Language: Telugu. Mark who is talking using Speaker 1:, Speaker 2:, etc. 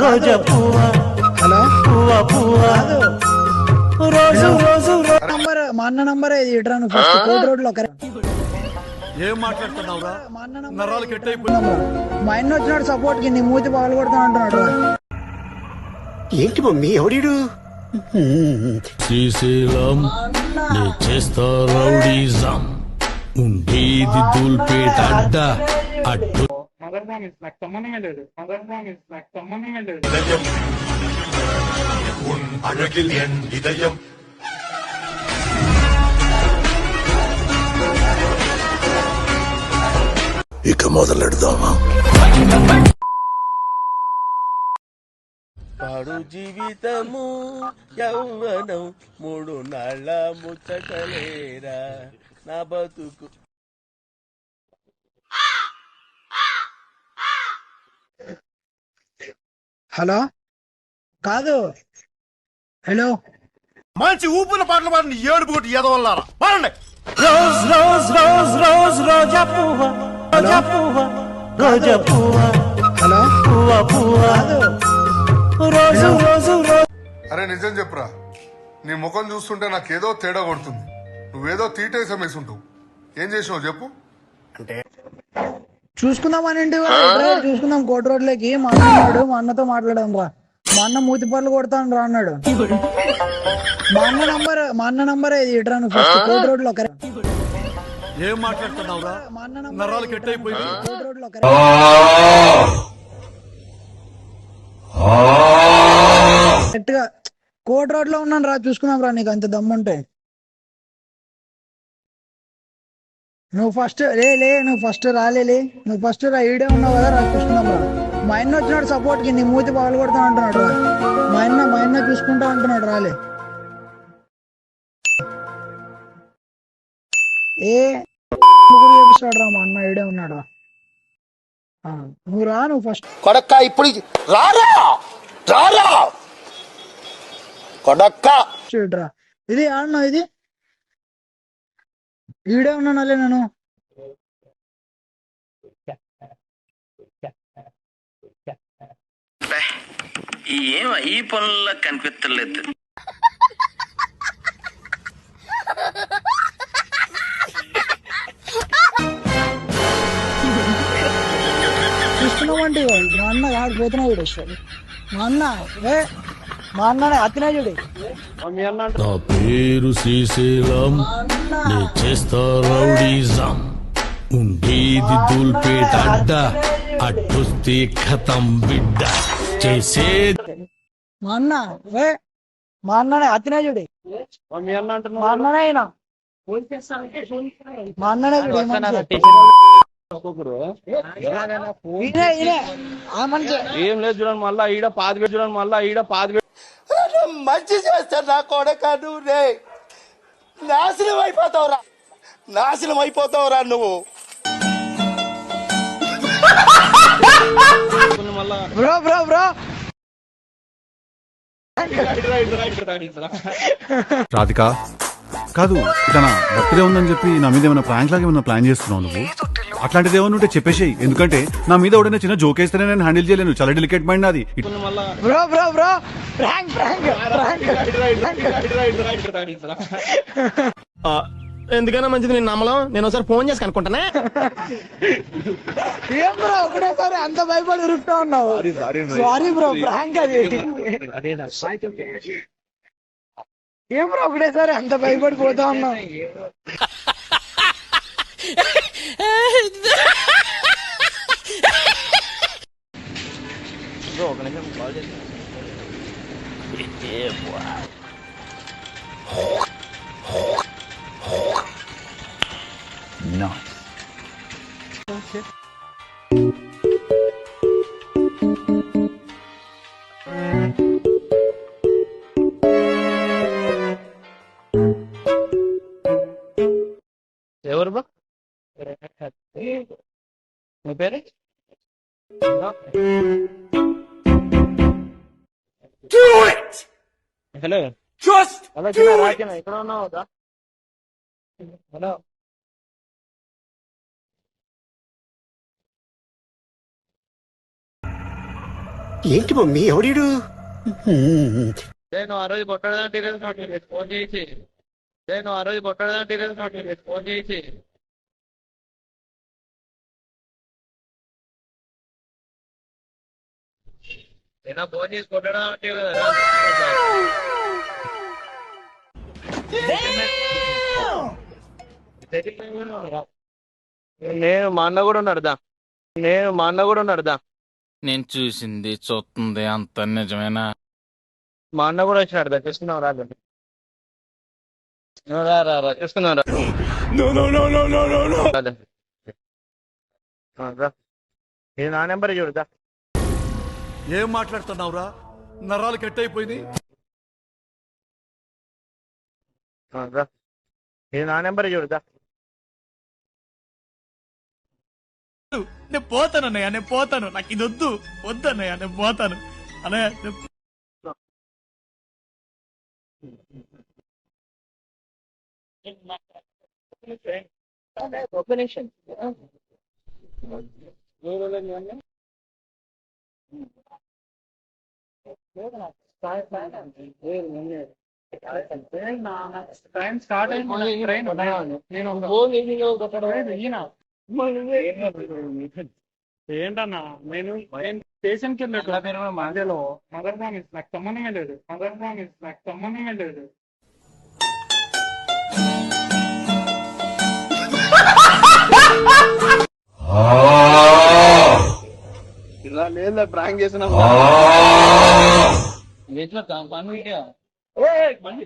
Speaker 1: రోజా పువ్వా
Speaker 2: హలో
Speaker 1: పువ్వా పువ్వా రోజు రోజు
Speaker 2: నంబర్ మా అన్న నంబర్ ఇది ఇట్రా నువ్వు ఫస్ట్ కోట్ రోడ్ లో
Speaker 3: ఏం మాట్లాడుతున్నావురా?
Speaker 2: మా అన్న నంబర్
Speaker 3: నరాలు కట్ అయిపోయింది.
Speaker 2: మా అన్న వచ్చినాడు సపోర్ట్ కి నీ మూతి పగలు కొడతాను అంటున్నాడు
Speaker 4: ఏంటి మమ్మీ ఎవడీడు
Speaker 5: శ్రీశైలం నే చేస్తా రౌడీజం ఉండేది దూల్పేట అడ్డ అడ్డు
Speaker 4: ఇక మొదలెడదామా
Speaker 6: పాడు జీవితము యౌవనం 3 నాళ్ళ ముచ్చటలేరా నా బతుకు.
Speaker 2: హలో కాదు హలో
Speaker 3: మంచి ఊపుల పాటలు పాడిన ఏడుపు కొట్టి ఎదవల్లారా పాడండి.
Speaker 1: రోజ్ రోజ్ రోజ్ రోజ్ రోజా పువ్వా రోజా పువ్వా రోజా పువ్వా
Speaker 2: హలో
Speaker 1: పువ్వా పువ్వా రోజు రోజు
Speaker 7: అరే నిజం చెప్పురా, నీ ముఖం చూస్తుంటే నాకేదో తేడా కొడుతుంది. నువ్వేదో తీటేసం వేసుంటావు. ఏం చేసినావు చెప్పు.
Speaker 2: చూసుకుందాం అని చూసుకుందాం కోట్ రోడ్ లోకి మా అన్న అన్నాడు, మా అన్నతో మాట్లాడాం రా. మా అన్న మూతి పళ్ళు కొడతాను రా అన్నాడు. మా అన్న నంబర్ ఇది ఇట్రా నువ్వు ఫస్ట్ కోట్ రోడ్ లో
Speaker 3: ఏం మాట్లాడుతున్నావురా?
Speaker 2: మా అన్న
Speaker 3: నరాలు కట్ అయిపోయింది.
Speaker 2: కోట్ రోడ్ లో కరెక్ట్గా కోట్ రోడ్ లో ఉన్నాను రా, చూసుకుందాం రా నీకు అంత దమ్ముంటే. నువ్వు ఫస్ట్ నువ్వు ఫస్ట్ రాలే, నువ్వు ఫస్ట్ రా, ఈడే ఉన్నావు కదా రా, చూసుకుందాం రా. మా అన్న వచ్చినాడు సపోర్ట్ కి నీ మూతి పగలు కొడతాను అంటున్నాడు రా. మా అన్న చూసుకుంటా అంటున్నాడు రాలే. చూపిస్తాడు రా, మా అన్న ఈడే ఉన్నాడు. నువ్వు రా, నువ్వు ఫస్ట్
Speaker 4: కొడక్క ఇప్పుడు రారా రారా కొడక్క
Speaker 2: రా. ఇది ఆడినా, ఇది ఈడే ఉన్నానులే నేను.
Speaker 6: ఏం ఈ పనుల్లో కనిపించలేదు.
Speaker 2: చూస్తున్నామంటే మా అన్న ఆడు పోతున్నా చూడు మా అన్ననే అతినా చూడు.
Speaker 5: నా పేరు శ్రీశైలం నే చేస్తా రౌడీజం ఉండేది దూల్పేట అడ్డ అడ్డొస్తే ఖతం బిడ్డ చేసే
Speaker 2: మా అన్ననే అతినా చూడు. మా అన్ననే అయినా మా అన్ననే
Speaker 6: ఏం లేదు చూడండి, మళ్ళా ఈడ 5,000 చూడండి, మళ్ళా ఈడ 5,000.
Speaker 4: మంచి చేస్తా నా కొడక నువ్వు రే నాశనం అయిపోతావురా నువ్వు.
Speaker 2: బ్రో బ్రో బ్రో
Speaker 8: రాధిక కాదు, ఇట్లా నా బర్త్డే ఉందని చెప్పి నా మీద ఏమైనా ప్రాంక్ లాగా ఏమైనా ప్లాన్ చేస్తున్నావు నువ్వు? అట్లాంటిది ఏమైనా ఉంటే చెప్పేసేయి, ఎందుకంటే నా మీద ఎవడైనా చిన్న జోక్ వేస్తేనే నేను హ్యాండిల్ చేయలేను. చాలా డెలికేట్ మైండ్ అది.
Speaker 2: బ్రో బ్రో బ్రో ప్రాంక్
Speaker 6: ఎందుకన్నా మంచిది నేను నమ్మలం. నేను ఒకసారి ఫోన్ చేసి కనుక్కుంటానే.
Speaker 2: ఏం బ్రో ఒకటేసారి అంత భయపడి ఉరుకుతా ఉన్నావు? సారీ బ్రో, ప్రాంక్ అది. ఏం బ్రో ఒకటేసారి అంత భయపడిపోతా ఉన్నావు?
Speaker 6: ఒక నిమిషం కాల్ చేసి ఎవరు బ్రో? మీ పేరు? హలో రాజన ఎక్కడ ఉన్నావు? హలో
Speaker 4: ఏంటి మమ్మీ ఎవడీడు
Speaker 6: నేను ఆ రోజు కొట్టడానికి ఫోన్ చేసి నేను ఆ రోజు కొట్టడానికి ఫోన్ చేసి నేను ఫోన్ చేసి కొట్టడానికి కదా నేను మా అన్న కూడా ఉన్నాడుదా
Speaker 9: నేను చూసింది చూస్తుంది అంత నిజమేనా?
Speaker 6: మా అన్న కూడా వచ్చినాడు చూస్తున్నావు రాదు రా చూస్తున్నావు ఇది నా నెంబర్ చూడదా
Speaker 3: ఏం మాట్లాడుతున్నావురా నరాలు కట్ అయిపోయింది
Speaker 6: ఇది నా నెంబర్ చూడదా
Speaker 1: నేను పోతాను అన్నయ్య, నేను పోతాను. నాకు ఇది వద్దు అన్నయ్య, నేను పోతాను అన్నయ్య. ట్రైన్ స్టార్ట్ ఏంటన్నా నేను స్టేషన్ కి వెళ్ళట్లా మధ్యలో మదర్ ప్రామిస్ నాకు సంబంధమే లేదు.
Speaker 6: ఇలా లేదా ప్రాంక్ చేసిన పని